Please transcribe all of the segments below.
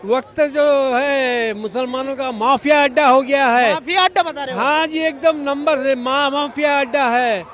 वक्त जो है मुसलमानों का माफिया अड्डा हो गया है। माफिया अड्डा बता रहे हो? हाँ जी, एकदम नंबर से माफिया अड्डा है।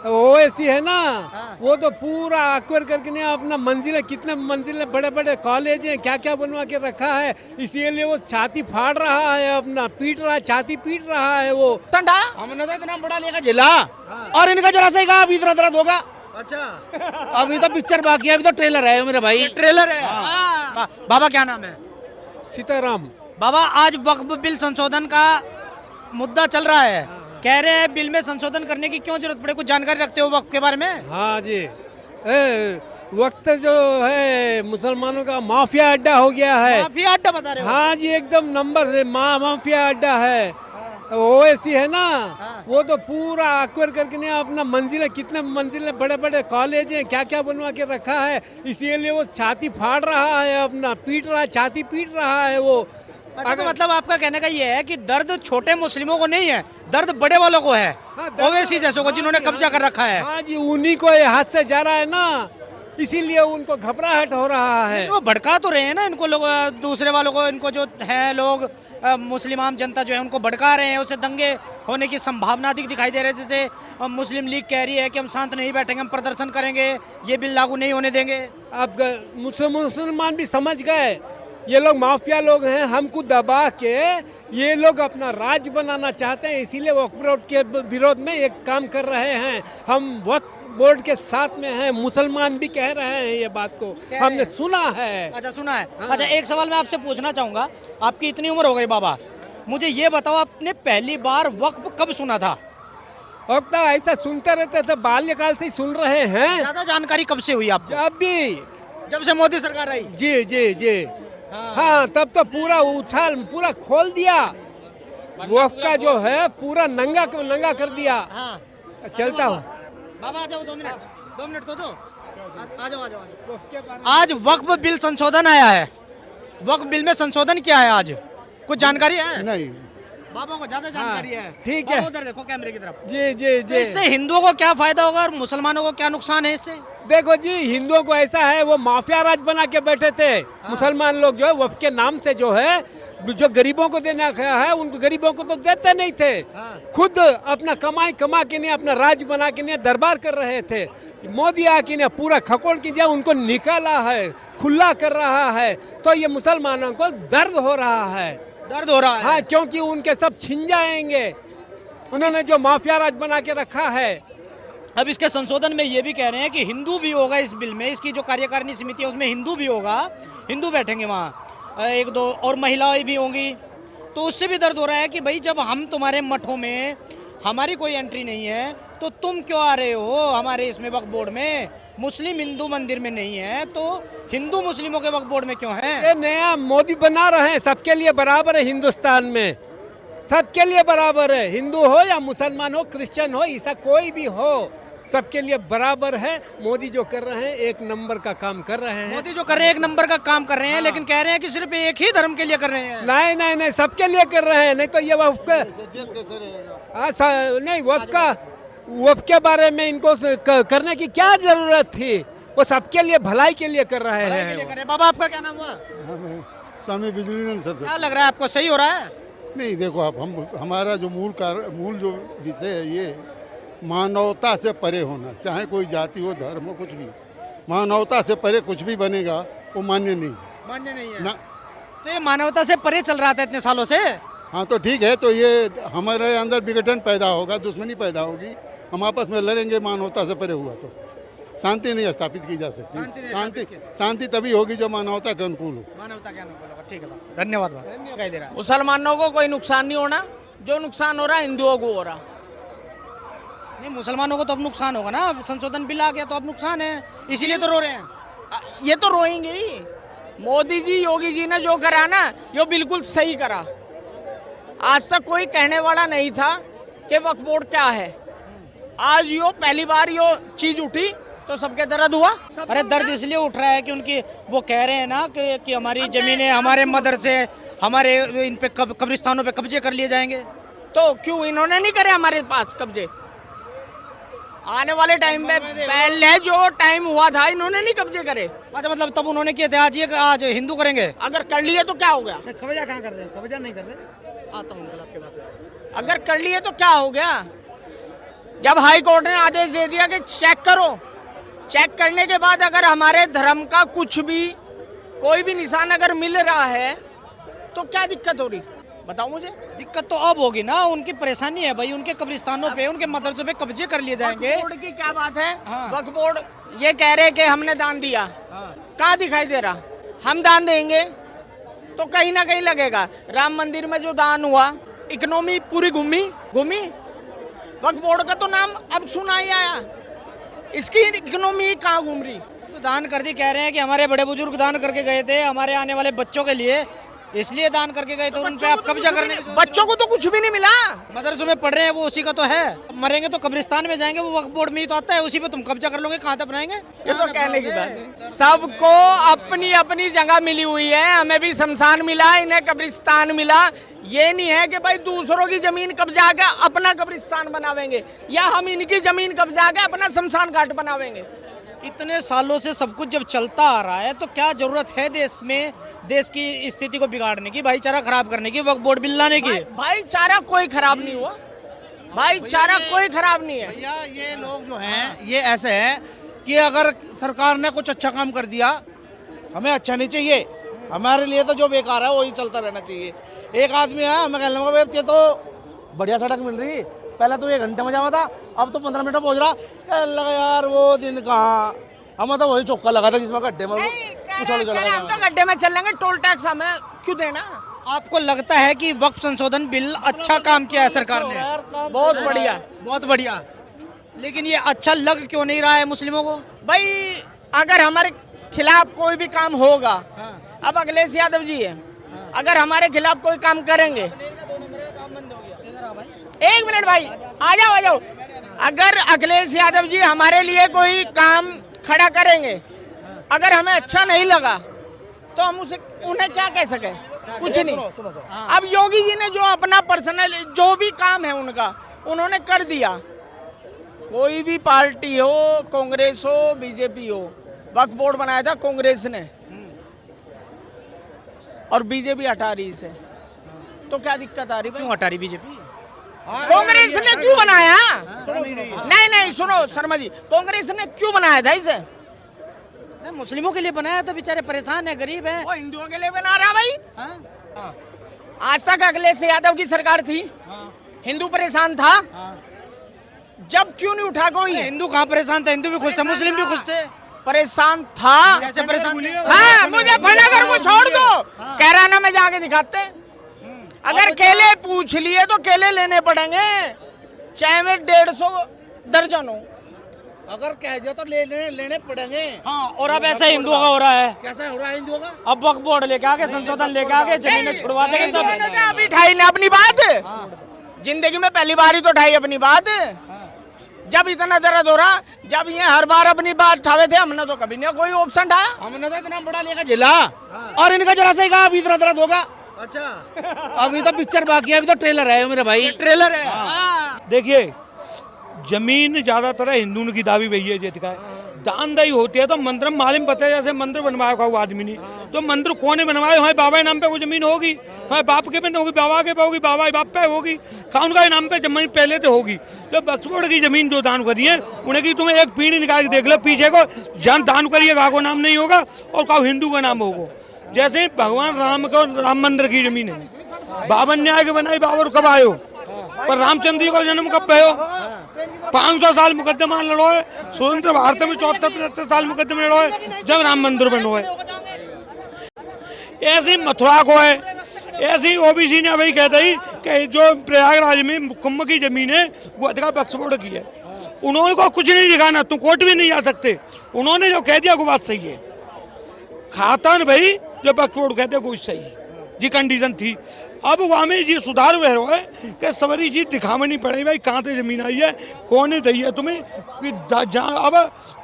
ओवैसी है ना, हाँ। वो तो पूरा अक्वर करके नहीं, अपना मंजिल कितने मंजिल बड़े बड़े कॉलेज हैं, क्या क्या बनवा के रखा है। इसीलिए वो छाती फाड़ रहा है, अपना पीट रहा है, छाती पीट रहा है वो। ठंडा हमने तो इतना बड़ा लेकर जिला और इनका जरा सा ही कहा अभी इतना दर्द होगा। अच्छा अभी तो पिक्चर बाकी है, अभी तो ट्रेलर है मेरे भाई। ट्रेलर है। बाबा क्या नाम है? सीताराम। बाबा आज वक्फ बिल संशोधन का मुद्दा चल रहा है, कह रहे हैं बिल में संशोधन करने की क्यों जरूरत पड़े, कुछ जानकारी रखते हो वक्फ के बारे में? हाँ जी, वक्त जो है मुसलमानों का माफिया अड्डा हो गया है। माफिया अड्डा बता रहे हो? हाँ जी, एकदम नंबर से माफिया अड्डा है। ओवैसी है ना, वो तो पूरा अक्वर करके नहीं, अपना मंजिल कितने मंजिल बड़े बड़े कॉलेज हैं, क्या क्या बनवा के रखा है। इसीलिए वो छाती फाड़ रहा है, अपना पीट रहा है, छाती पीट रहा है वो। अच्छा, तो मतलब आपका कहने का ये है कि दर्द छोटे मुस्लिमों को नहीं है, दर्द बड़े वालों को है, ओवैसी जैसों को जिन्होंने कब्जा कर रखा है। हाँ जी, उन्हीं को ये हाथ से जा रहा है ना, इसीलिए उनको घबराहट हो रहा है। वो भड़का तो रहे हैं ना इनको लोग, दूसरे वालों को, इनको जो है लोग मुस्लिम आम जनता जो है उनको भड़का रहे हैं, उससे दंगे होने की संभावना अधिक दिखाई दे रही है। जैसे मुस्लिम लीग कह रही है कि हम शांत नहीं बैठेंगे, हम प्रदर्शन करेंगे, ये बिल लागू नहीं होने देंगे। अब मुसलमान भी समझ गए ये लोग माफिया लोग हैं, हमको दबा के ये लोग अपना राज बनाना चाहते हैं, इसीलिए वक्फ बोर्ड के विरोध में एक काम कर रहे हैं। हम वक्फ बोर्ड के साथ में हैं, मुसलमान भी कह रहे हैं ये बात को, हमने सुना है। अच्छा, सुना है। हाँ। अच्छा, एक सवाल मैं आपसे पूछना चाहूंगा, आपकी इतनी उम्र हो गई बाबा, मुझे ये बताओ आपने पहली बार वक्फ कब सुना था? अब तो ऐसा सुनते रहते थे, बाल्यकाल से ही सुन रहे हैं। ज्यादा जानकारी कब से हुई आपको? अब भी जब से मोदी सरकार आई? जी जी जी, हाँ तब तो पूरा उछाल पूरा खोल दिया, वक्फ का जो है पूरा नंगा नंगा कर दिया। हाँ। चलता हूँ बाबा आ जाओ, 2 मिनट तो दो। आ जाओ। आज वक्फ बिल संशोधन आया है, वक्फ बिल में संशोधन क्या है आज, कुछ जानकारी है? नहीं, बाबा को ज्यादा जानकारी है। ठीक है। उधर देखो कैमरे की तरफ। जी जी तो जी। इससे हिंदुओं को क्या फायदा होगा और मुसलमानों को क्या नुकसान है इससे? देखो जी, हिंदुओं को ऐसा है, वो माफिया राज बना के बैठे थे। मुसलमान लोग जो है वक्फ के नाम से जो है, जो गरीबों को देना है, उन गरीबों को तो देते नहीं थे। खुद अपना कमाई कमा के नहीं, अपना राज बना के नहीं दरबार कर रहे थे। मोदी आके ने पूरा खकोड़ के जो उनको निकाला है, खुला कर रहा है, तो ये मुसलमानों को दर्द हो रहा है। दर्द हो रहा है। हाँ, क्योंकि उनके सब छिन जाएंगे, उन्होंने जो माफिया राज बना के रखा है। अब इसके संशोधन में ये भी कह रहे हैं कि हिंदू भी होगा इस बिल में, इसकी जो कार्यकारिणी समिति है उसमें हिंदू भी होगा, हिंदू बैठेंगे वहाँ, 1-2 और महिलाएं भी होंगी। तो उससे भी दर्द हो रहा है कि भाई जब हम तुम्हारे मठों में हमारी कोई एंट्री नहीं है तो तुम क्यों आ रहे हो हमारे इसमें वक्फ बोर्ड में? मुस्लिम हिंदू मंदिर में नहीं है तो हिंदू मुस्लिमों के वक्फ बोर्ड में क्यों है? ये नया मोदी बना रहे हैं, सबके लिए बराबर है हिंदुस्तान में, सबके लिए बराबर है, हिंदू हो या मुसलमान हो, क्रिश्चियन हो, ईसा कोई भी हो, सबके लिए बराबर है। मोदी जो कर रहे हैं एक नंबर का काम कर रहे हैं। मोदी जो कर रहे हैं एक नंबर का काम कर रहे हैं, लेकिन कह रहे हैं कि सिर्फ एक ही धर्म के लिए कर रहे हैं। नहीं नहीं नहीं, सबके लिए कर रहे हैं, नहीं तो ये वक्फ नहीं, वक्फ के बारे में इनको करने की क्या जरूरत थी? वो सबके लिए भलाई के लिए कर रहे हैं। बाबा आपका क्या नाम हुआ? स्वामी बिजलीनंद सर। क्या लग रहा है आपको, सही हो रहा है? नहीं, देखो आप, हम हमारा जो मूल जो विषय है ये मानवता से परे होना, चाहे कोई जाति हो, धर्म हो, कुछ भी, मानवता से परे कुछ भी बनेगा वो मान्य नहीं है ना। तो ये मानवता से परे चल रहा था इतने सालों से। हाँ तो ठीक है, तो ये हमारे अंदर विघटन पैदा होगा, दुश्मनी पैदा होगी, हम आपस में लड़ेंगे, मानवता से परे हुआ तो शांति नहीं स्थापित की जा सकती। शांति तभी होगी जो मानवता के अनुकूल हो। मानवता के अनुकूल होगा। ठीक है, धन्यवाद। दिखाई दे रहा है। मुसलमानों को कोई नुकसान नहीं होना, जो नुकसान हो रहा है हिंदुओं को हो रहा। नहीं, मुसलमानों को तो अब नुकसान होगा ना, संशोधन बिल आ गया तो अब नुकसान है, इसीलिए तो रो रहे हैं। ये तो रोएंगे ही। मोदी जी, योगी जी ने जो करा ना, ये बिल्कुल सही करा। आज तक कोई कहने वाला नहीं था कि वक्फ बोर्ड क्या है, आज यो पहली बार यो चीज उठी तो सबके दर्द हुआ। अरे दर्द इसलिए उठ रहा है कि उनकी वो कह रहे हैं ना कि हमारी जमीनें, हमारे मदरसे, हमारे इन पे कब्रिस्तानों पे कब्जे कर लिए जाएंगे। तो क्यों इन्होंने नहीं करे हमारे पास कब्जे? आने वाले टाइम में पहले जो टाइम हुआ था इन्होंने नहीं कब्जे करे। अच्छा, मतलब तब उन्होंने किए थे, आज हिंदू करेंगे। अगर कर लिए तो क्या हो गया? कब्जा कहाँ कर रहे हैं, कब्जा नहीं कर रहे। आता हूँ अंकल आपके बात में। अगर कर लिए तो क्या हो गया? जब हाई कोर्ट ने आदेश दे दिया कि चेक करो, चेक करने के बाद अगर हमारे धर्म का कुछ भी कोई भी निशान अगर मिल रहा है तो क्या दिक्कत हो रही? बताओ मुझे। दिक्कत तो अब होगी ना, उनकी परेशानी है भाई, उनके कब्रिस्तानों पे, उनके मदरसों पे कब्जे कर लिए जाएंगे। वक्फ बोर्ड की क्या बात है? हाँ। वक्फ बोर्ड ये कह रहे कि हमने दान दिया, कहाँ दिखाई दे रहा? हम दान देंगे तो कहीं ना कहीं लगेगा। राम मंदिर में जो दान हुआ, इकोनॉमी पूरी घूमी। वक्फ बोर्ड का तो नाम अब सुना ही आया, इसकी इकोनॉमी कहाँ घूम रही? तो दान कर दी, कह रहे हैं कि हमारे बड़े बुजुर्ग दान करके गए थे हमारे आने वाले बच्चों के लिए, इसलिए दान करके गए थे, उन पे आप कब्जा करने। बच्चों को तो कुछ भी नहीं मिला। मदरसों में पढ़ रहे हैं वो, उसी का तो है। मरेंगे तो कब्रिस्तान में जाएंगे, वो वक्फ बोर्ड में ही तो आता है, उसी पे तुम कब्जा कर लोगे, कहाँ तक बनाएंगे? ये तो कहने की बात है। सबको अपनी अपनी जगह मिली हुई है, हमें भी शमशान मिला, इन्हें कब्रिस्तान मिला। ये नहीं है कि भाई दूसरों की जमीन कब्जा के अपना कब्रिस्तान बनावेंगे या हम इनकी जमीन कब्जा के अपना शमशान घाट बनावेंगे। इतने सालों से सब कुछ जब चलता आ रहा है तो क्या जरूरत है देश में, देश की स्थिति को बिगाड़ने की, भाईचारा खराब करने की, वक्फ बोर्ड बिल लाने की? भाईचारा कोई खराब नहीं हुआ, भाईचारा कोई खराब नहीं है। भैया ये लोग जो हैं ये ऐसे हैं कि अगर सरकार ने कुछ अच्छा काम कर दिया हमें अच्छा नहीं चाहिए, हमारे लिए तो जो बेकार है वही चलता रहना चाहिए। एक आदमी है, हमें कहने लगा ये तो बढ़िया सड़क मिल रही, पहले तो 1 घंटे में जावा था, अब तो 15 मिनट में पहुंच रहा। कहने लगा यार वो दिन कहाँ, हमें तो वही चौका लगा था जिसमें गड्ढे में उछाल चला हम तो गड्ढे में चल लेंगे, टोल टैक्स हमें क्यों देना? आपको लगता है कि वक्फ संशोधन बिल अच्छा काम किया है सरकार ने? बहुत बढ़िया, बहुत बढ़िया, लेकिन ये अच्छा लग क्यों नहीं रहा है मुस्लिमों को? भाई अगर हमारे खिलाफ कोई भी काम होगा, अब अखिलेश यादव जी है, अगर हमारे खिलाफ कोई काम करेंगे, एक मिनट भाई, आ जाओ। अगर अखिलेश यादव जी हमारे लिए कोई काम खड़ा करेंगे, अगर हमें अच्छा नहीं लगा तो हम उन्हें क्या कह सके? कुछ नहीं। अब योगी जी ने जो अपना पर्सनल जो भी काम है उनका उन्होंने कर दिया। कोई भी पार्टी हो, कांग्रेस हो, बीजेपी हो, वक्फ बोर्ड बनाया था कांग्रेस ने और बीजेपी हटा रही इसे, तो क्या दिक्कत आ रही? क्यों हटा रही बीजेपी? कांग्रेस ने क्यों बनाया? नहीं सुनो शर्मा जी, कांग्रेस ने क्यों बनाया था इसे? नहीं, मुस्लिमों के लिए बनाया था, बेचारे परेशान है, गरीब है। वो हिंदुओं के लिए बना रहा भाई। आज तक अखिलेश यादव की सरकार थी, हिंदू परेशान था, जब क्यों नहीं उठा कोई? हिंदू कहाँ परेशान था? हिंदू भी खुश थे, मुस्लिम भी खुश थे। परेशान था। कैसे परेशान थे? हाँ, मुजफ्फरनगर को छोड़ दो, कैराना में जाके दिखाते। अगर केले पूछ लिए तो केले लेने पड़ेंगे, चाहे में 150 दर्जन हो। अगर कह दिया तो लेने पड़ेंगे। हाँ, और अब ऐसा हिंदुओं का हो रहा है। कैसा हो रहा है हिंदुओं का? अब वक्फ बोर्ड लेके आके, संशोधन लेके आके जमीनें छुड़वा देंगे सब। अभी ढाई ने अपनी बात, जिंदगी में पहली बार ही तो ढाई अपनी बात। जब इतना दर्द हो रहा, जब ये हर बार अपनी बात उठावे थे, हमने तो कभी नहीं कोई ऑप्शन था। हमने तो इतना बड़ा लेकर झेला और इनका जरा सा ही कहा अभी इतना दर्द होगा। अच्छा, अभी तो पिक्चर बाकी है, अभी तो ट्रेलर है मेरे भाई, ट्रेलर है। देखिए जमीन ज्यादातर हिंदू की दावी भई है जेत का दान दही होती है तो मंदिर में मालूम पता है, जैसे मंदिर बनवाया हुआ आदमी नहीं तो मंदिर कौन बनवाए? हमारे बाबा के नाम पे वो जमीन होगी, हमारे बाप के पे होगी, बाबा के पे होगी, बाबा के बाप पे होगी, खान का नाम पे जमीन पहले तो होगी। तो वक्फ बोर्ड की जमीन जो दान करी है उन्हें की तुम्हें एक पीढ़ी निकाल के देख लो पीछे को, जहाँ दान करिएगा को नाम नहीं होगा और का हिंदू का नाम होगा। जैसे भगवान राम को राम मंदिर की जमीन है, बावन न्याय के बनाई बाबर कब आयो, पर रामचंद्र जी का जन्म कब पे हो? 500 साल मुकदमा लड़ो है, स्वतंत्र भारत में 74-75 साल मुकदमे लड़ो है जब राम मंदिर बनो है। ऐसी मथुरा को है, ऐसी ओबीसी ने वही कहता ही कि जो प्रयागराज में कुंभ की जमीन है वो अधिका वक्फ बोर्ड की है। उन्होंने को कुछ नहीं दिखाना, तुम कोर्ट भी नहीं जा सकते, उन्होंने जो कह दिया वो बात सही है। खाता न भाई जो वक्फ बोर्ड कहते वो सही जी कंडीशन थी। अब वहाँ में जी सुधार हुए है कि सवरी जी दिखावे नहीं पड़ेगी भाई कहाँ से जमीन आई है, कौन ने दी है तुम्हें कि जहाँ अब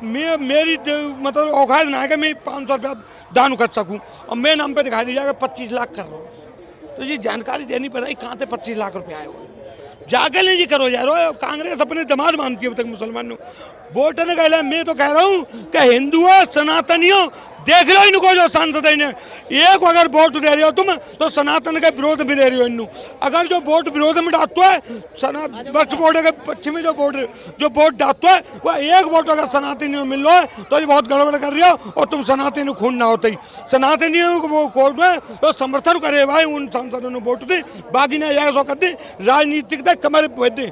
मेरी मतलब औकात ना है कि मैं 500 रुपया दान कर सकूँ और मेरे नाम पे दिखाई दी जाएगा 25 लाख कर रहा हूँ, तो ये जानकारी देनी पड़ेगी कहाँ से 25 लाख रुपया आए हुए। जाके नहीं जी करो यार, कांग्रेस अपने दमाद मानती है अब तक मुसलमानों वोट ने कहला। मैं तो कह रहा हूँ कि हिंदुओं सनातनियों देख लो इनको, जो सांसद है इन्हें एक अगर वोट दे रहे हो तुम तो सनातन के विरोध में दे रहे हो इन्हू। अगर जो वोट विरोध में डालते है वक्फ बोर्ड के पश्चिमी जो वोट डालते है वह एक वोट अगर सनातनियों मिल रहा है तो ये बहुत गड़बड़ कर रही हो और तुम सनातनी खून ना होते ही सनातनियों को कोर्ट में तो समर्थन करे भाई उन सांसदों ने वोट दी, बाकी ने यह सौ कर दी राजनीतिक कमर भेज दी।